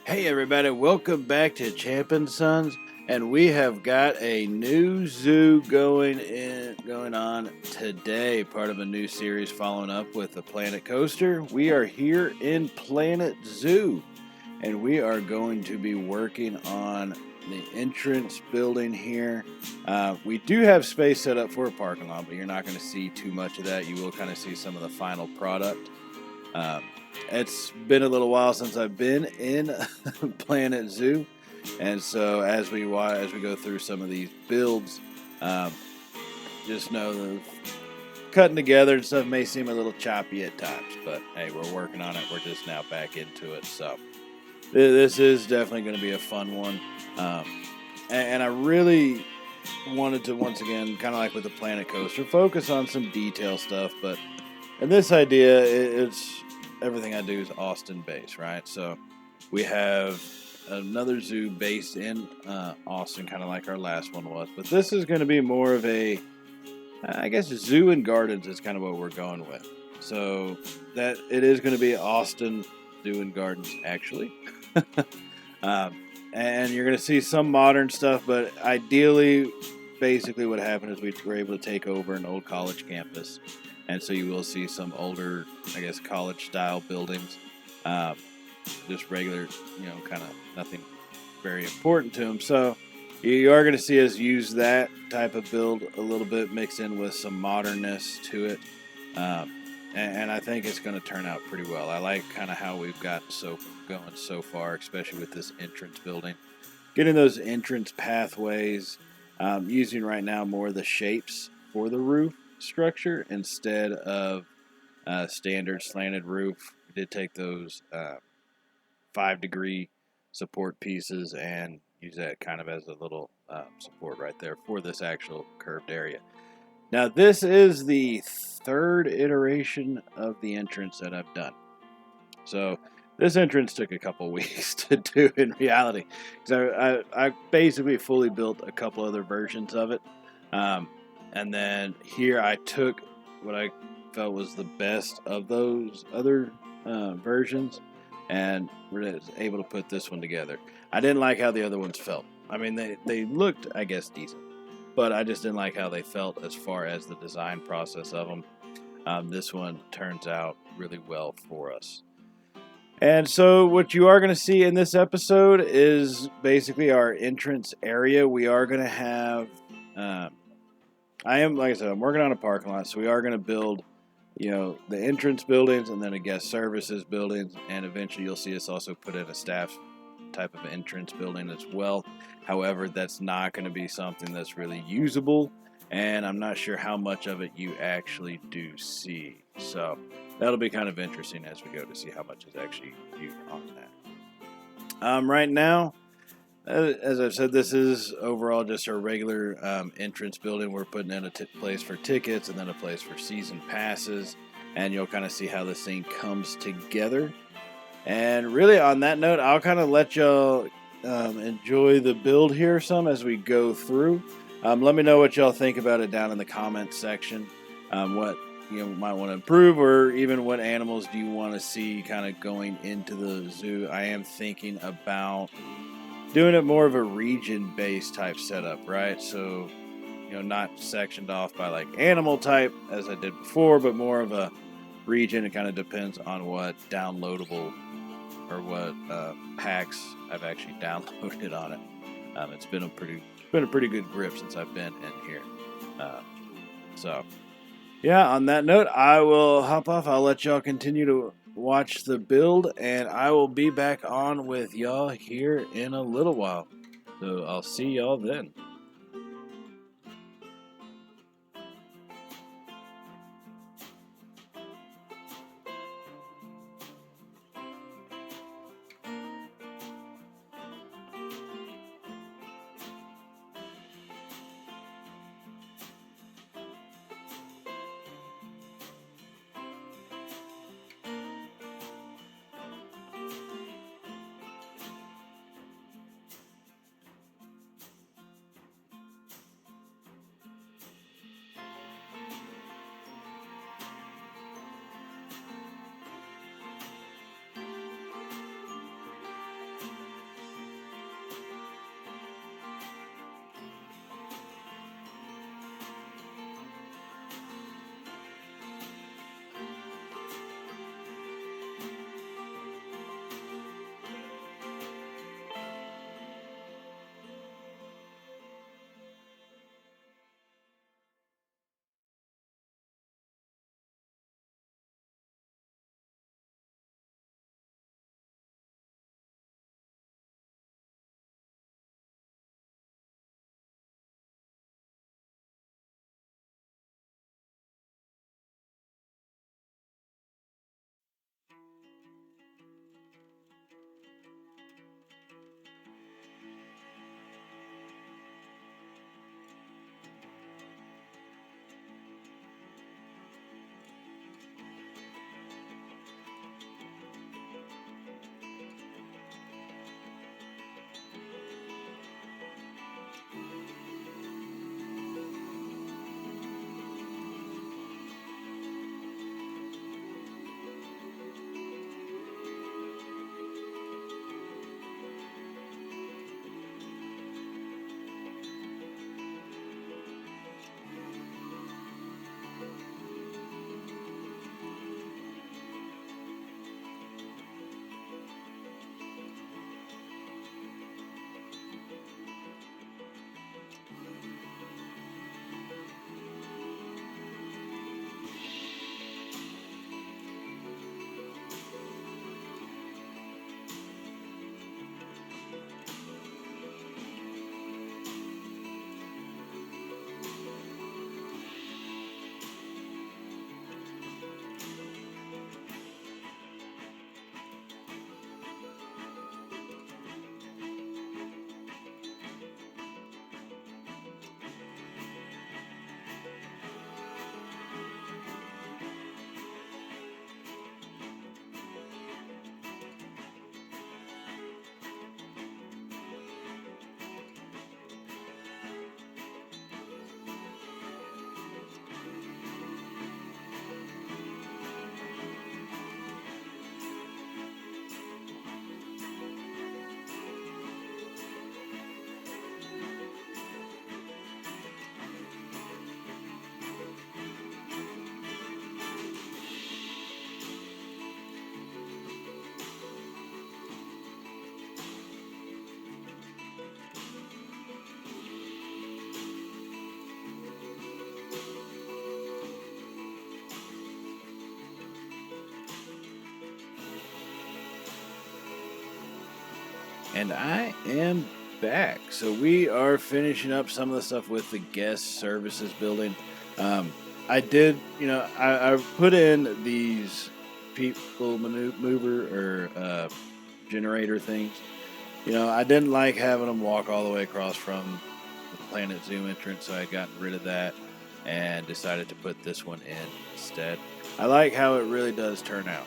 Hey everybody, welcome back to Champ & Sons, and we have got a new zoo going on today, part of a new series following up with the Planet Coaster. We are here in Planet Zoo, and we are going to be working on the entrance building here. We do have space set up for a parking lot, but you're not going to see too much of that. You will kind of see some of the final product. It's been a little while since I've been in Planet Zoo, and so as we go through some of these builds, just know the cutting together and stuff may seem a little choppy at times, but hey, we're working on it. We're just now back into it, so this is definitely going to be a fun one. And I really wanted to, once again, kind of like with the Planet Coaster, focus on some detail stuff, but in this idea, it's everything I do is Austin based, right? So we have another zoo based in Austin, kind of like our last one was. But this is going to be more of a, I guess, zoo and gardens is kind of what we're going with. So that it is going to be Austin Zoo and Gardens, actually. And you're going to see some modern stuff, but ideally, basically what happened is we were able to take over an old college campus. And so you will see some older, I guess, college-style buildings, just regular, kind of nothing very important to them. So you are going to see us use that type of build a little bit, mix in with some modernness to it. And I think it's going to turn out pretty well. I like kind of how we've got going so far, especially with this entrance building. Getting those entrance pathways, using right now more of the shapes for the roof structure instead of standard slanted roof. We did take those 5-degree support pieces and use that kind of as a little support right there for this actual curved area. Now this is the third iteration of the entrance that I've done. So this entrance took a couple weeks to do in reality. So I basically fully built a couple other versions of it. And then here I took what I felt was the best of those other versions and was able to put this one together. I didn't like how the other ones felt. I mean, they looked, I guess, decent, but I just didn't like how they felt as far as the design process of them. This one turns out really well for us. And so what you are going to see in this episode is basically our entrance area. We are going to have... like I said, I'm working on a parking lot, so we are going to build, the entrance buildings and then a guest services buildings, and eventually you'll see us also put in a staff type of entrance building as well. However, that's not going to be something that's really usable, and I'm not sure how much of it you actually do see. So that'll be kind of interesting as we go to see how much is actually used on that. Right now, as I've said, this is overall just our regular entrance building. We're putting in a place for tickets and then a place for season passes. And you'll kind of see how this thing comes together. And really, on that note, I'll kind of let y'all enjoy the build here some as we go through. Let me know what y'all think about it down in the comments section. What you might want to improve, or even what animals do you want to see kind of going into the zoo. I am thinking about doing it more of a region-based type setup, right? So, not sectioned off by like animal type as I did before, but more of a region. It kind of depends on what downloadable or what packs I've actually downloaded on it. It's been a pretty good grip since I've been in here. So, yeah. On that note, I will hop off. I'll let y'all continue to watch the build, and I will be back on with y'all here in a little while. So I'll see y'all then. And I am back. So we are finishing up some of the stuff with the guest services building. I did, I put in these people mover or generator things. I didn't like having them walk all the way across from the Planet Zoo entrance, so I got rid of that and decided to put this one in instead. I like how it really does turn out.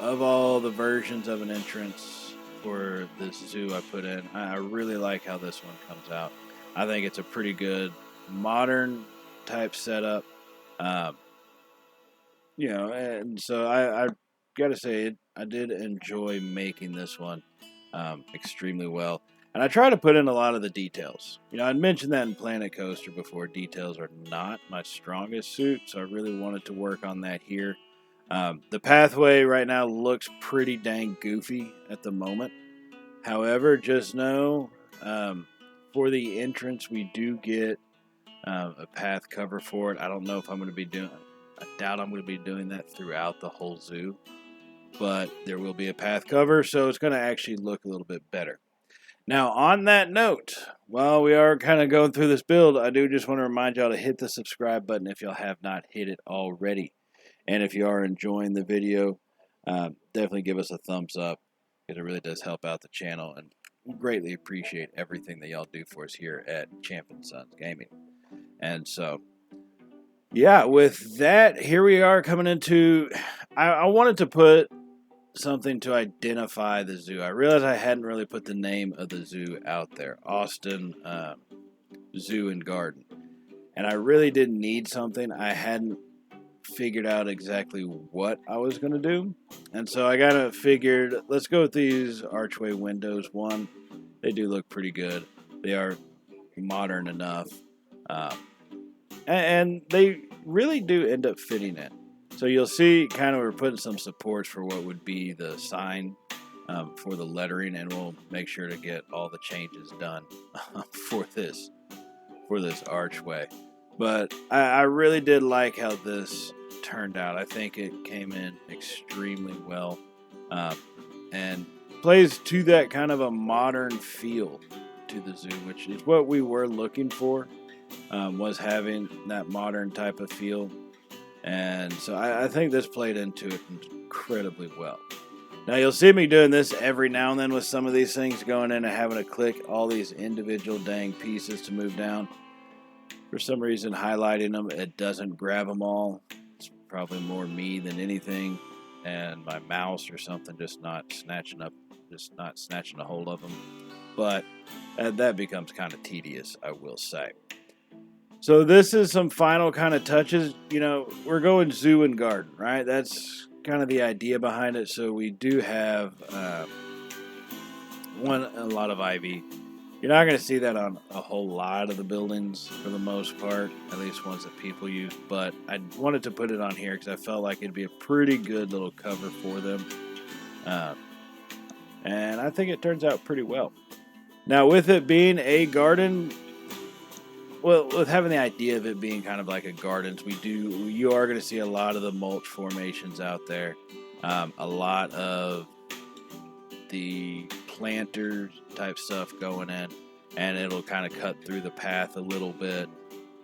Of all the versions of an entrance for this zoo I put in, I really like how this one comes out. I think it's a pretty good modern type setup. And so I got to say, I did enjoy making this one extremely well. And I try to put in a lot of the details. I'd mentioned that in Planet Coaster before. Details are not my strongest suit, so I really wanted to work on that here. The pathway right now looks pretty dang goofy at the moment. However, just know for the entrance, we do get a path cover for it. I don't know if I'm going to be doing. I doubt I'm going to be doing that throughout the whole zoo, but there will be a path cover, so it's going to actually look a little bit better. Now, on that note, while we are kind of going through this build, I do just want to remind y'all to hit the subscribe button if y'all have not hit it already. And if you are enjoying the video, definitely give us a thumbs up, because it really does help out the channel, and we greatly appreciate everything that y'all do for us here at Champ & Sons Gaming. And so, yeah, with that, here we are coming into, I wanted to put something to identify the zoo. I realized I hadn't really put the name of the zoo out there, Austin Zoo and Garden. And I really didn't need something. I hadn't figured out exactly what I was going to do. And so I kind of figured, let's go with these archway windows. One, they do look pretty good. They are modern enough. And they really do end up fitting in. So you'll see kind of we're putting some supports for what would be the sign for the lettering, and we'll make sure to get all the changes done for this archway. But I really did like how this turned out. I think it came in extremely well and plays to that kind of a modern feel to the zoo, which is what we were looking for, was having that modern type of feel. And so I think this played into it incredibly well. Now you'll see me doing this every now and then with some of these things, going in and having to click all these individual dang pieces to move down. For some reason, highlighting them, it doesn't grab them all. It's probably more me than anything, and my mouse or something just not snatching a hold of them. But that becomes kind of tedious, I will say. So this is some final kind of touches. We're going zoo and garden, right? That's kind of the idea behind it. So we do have a lot of ivy. You're not going to see that on a whole lot of the buildings for the most part, at least ones that people use. But I wanted to put it on here because I felt like it'd be a pretty good little cover for them. And I think it turns out pretty well. Now, with it being a garden, well, with having the idea of it being kind of like a gardens, you are going to see a lot of the mulch formations out there. A lot of the planters type stuff going in, and it'll kind of cut through the path a little bit.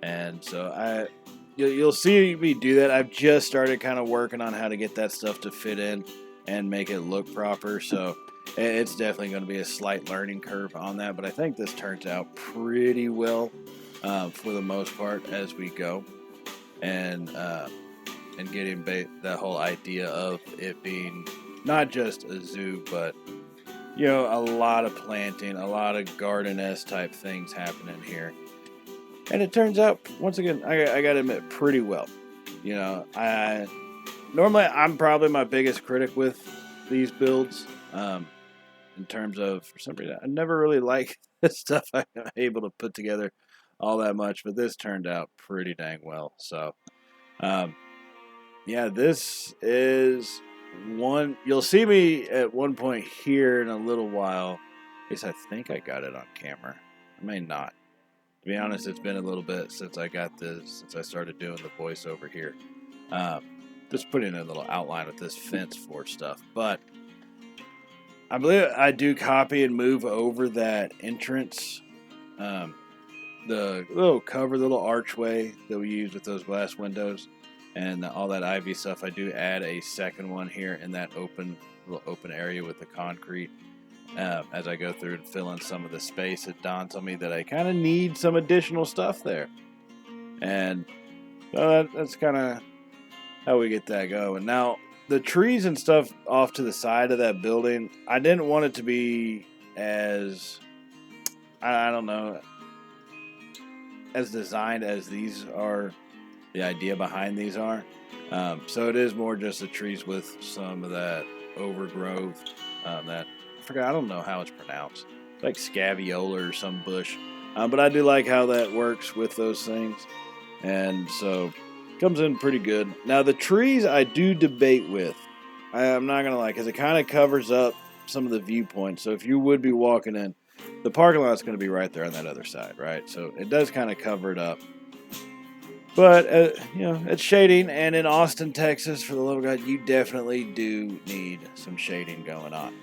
And so you'll see me do that. I've just started kind of working on how to get that stuff to fit in and make it look proper. So it's definitely going to be a slight learning curve on that, but I think this turns out pretty well for the most part as we go, and getting that whole idea of it being not just a zoo, but a lot of planting, a lot of garden-esque type things happening here. And it turns out, once again, I gotta admit, pretty well. Normally I'm probably my biggest critic with these builds, in terms of, for some reason, I never really like the stuff I'm able to put together all that much, but this turned out pretty dang well. So, this is one. You'll see me at one point here in a little while. At least I think I got it on camera. I may not. To be honest, it's been a little bit since I started doing the voiceover here. Just putting in a little outline with this fence for stuff, but I believe I do copy and move over that entrance, the little cover, little archway that we use with those glass windows, and all that ivy stuff. I do add a second one here in that little open area with the concrete. As I go through and fill in some of the space, it dawns on me that I kind of need some additional stuff there, and that's kind of how we get that going. Now, the trees and stuff off to the side of that building, I didn't want it to be as, I don't know, as designed as these are, the idea behind these are. So it is more just the trees with some of that overgrowth, I don't know how it's pronounced. It's like scabiola or some bush. But I do like how that works with those things. And so comes in pretty good. Now the trees I do debate with. I'm not going to lie, because it kind of covers up some of the viewpoints. So if you would be walking in, the parking lot's going to be right there on that other side, right? So it does kind of cover it up. But, it's shading. And in Austin, Texas, for the love of God, you definitely do need some shading going on.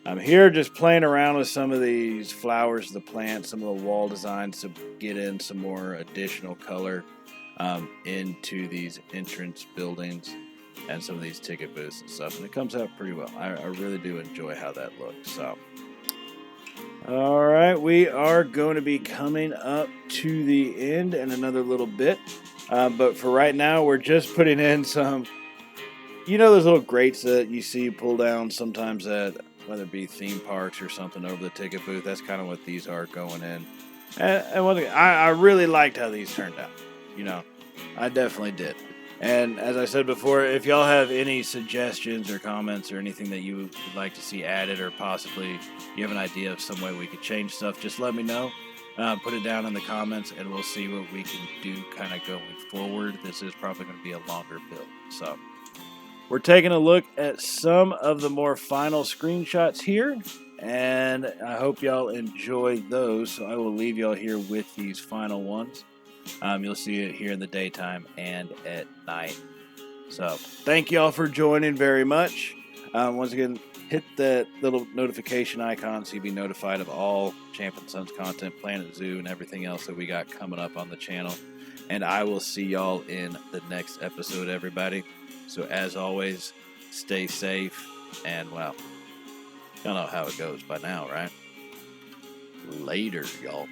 I'm here just playing around with some of these flowers, the plants, some of the wall designs to get in some more additional color into these entrance buildings and some of these ticket booths and stuff, and it comes out pretty well. I really do enjoy how that looks. So, all right, we are going to be coming up to the end in another little bit, but for right now, we're just putting in some, those little grates that you see pull down sometimes at whether it be theme parks or something over the ticket booth. That's kind of what these are going in, and one thing, I really liked how these turned out. I definitely did. And as I said before, if y'all have any suggestions or comments or anything that you would like to see added, or possibly you have an idea of some way we could change stuff, just let me know. Put it down in the comments, and we'll see what we can do kind of going forward. This is probably going to be a longer build. So we're taking a look at some of the more final screenshots here, and I hope y'all enjoy those. So I will leave y'all here with these final ones. You'll see it here in the daytime and at night. So thank y'all for joining very much. Once again, hit that little notification icon so you'll be notified of all Champ and Sons content, Planet Zoo, and everything else that we got coming up on the channel. And I will see y'all in the next episode, everybody. So as always, stay safe, and well, y'all know how it goes by now, right? Later, y'all.